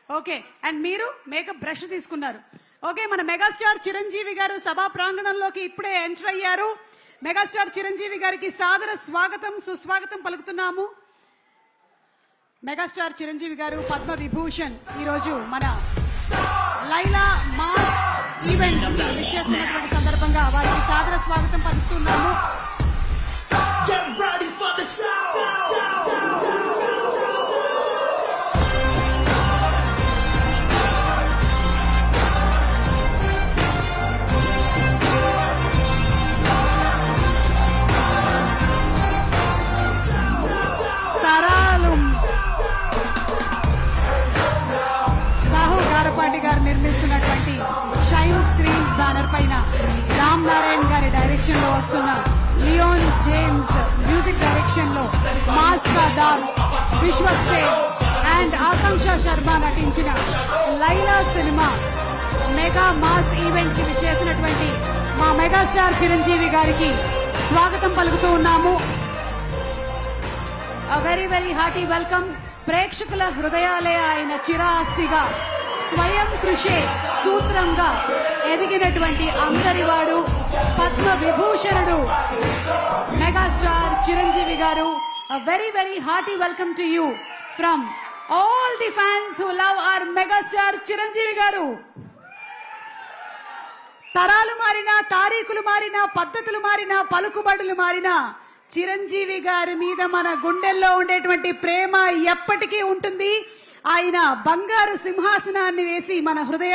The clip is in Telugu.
ఓకే, అండ్ మీరు మేకప్ బ్రష్ తీసుకున్నారు. ఓకే, మన మెగాస్టార్ చిరంజీవి గారు సభా ప్రాంగణంలోకి ఇప్పుడే ఎంటర్ అయ్యారు. మెగాస్టార్ చిరంజీవి గారికి సాదర స్వాగతం సుస్వాగతం పలుకుతున్నాము. మెగాస్టార్ చిరంజీవి గారు పద్మ విభూషణ్ ఈరోజు మన లైలా మాస్ ఈవెంట్ విచ్చేస్తున్నటువంటి సందర్భంగా వారికి సాదర స్వాగతం పలుకుతున్నాము. సాహు గారపాటి గారు నిర్మిస్తున్నటువంటి షైన్ స్క్రీన్ బ్యానర్ పైన రామ్ నారాయణ్ గారి డైరెక్షన్ లో వస్తున్న లియోన్ జేమ్స్ మ్యూజిక్ డైరెక్షన్ లో మాస్ కా దాస్ విశ్వక్ సేన్ అండ్ ఆకాంక్ష శర్మ నటించిన Laila cinema mega mass event కి విచ్చేసినటువంటి మా మెగాస్టార్ చిరంజీవి గారికి స్వాగతం పలుకుతూ ఉన్నాము. Very very hearty welcome. ప్రేక్షకుల హృదయాలే ఆయన చిరాస్తిగా స్వయం కృషే సూత్రంగా ఎదిగినటువంటి అందరివాడు పద్మ విభూషణుడు మెగాస్టార్ చిరంజీవి గారు. Very very hearty welcome to you from all the fans who love our megastar Chiranjeevi గారు. తరాలు మారినా, తారీఖులు మారినా, పద్ధతులు మారినా, పలుకుబడులు మారినా చిరంజీవి గారి మీద మన గుండెల్లో ఉండేటువంటి ప్రేమ ఎప్పటికీ ఉంటుంది. ఆయన బంగారు సింహాసనాన్ని వేసి మన హృదయాలు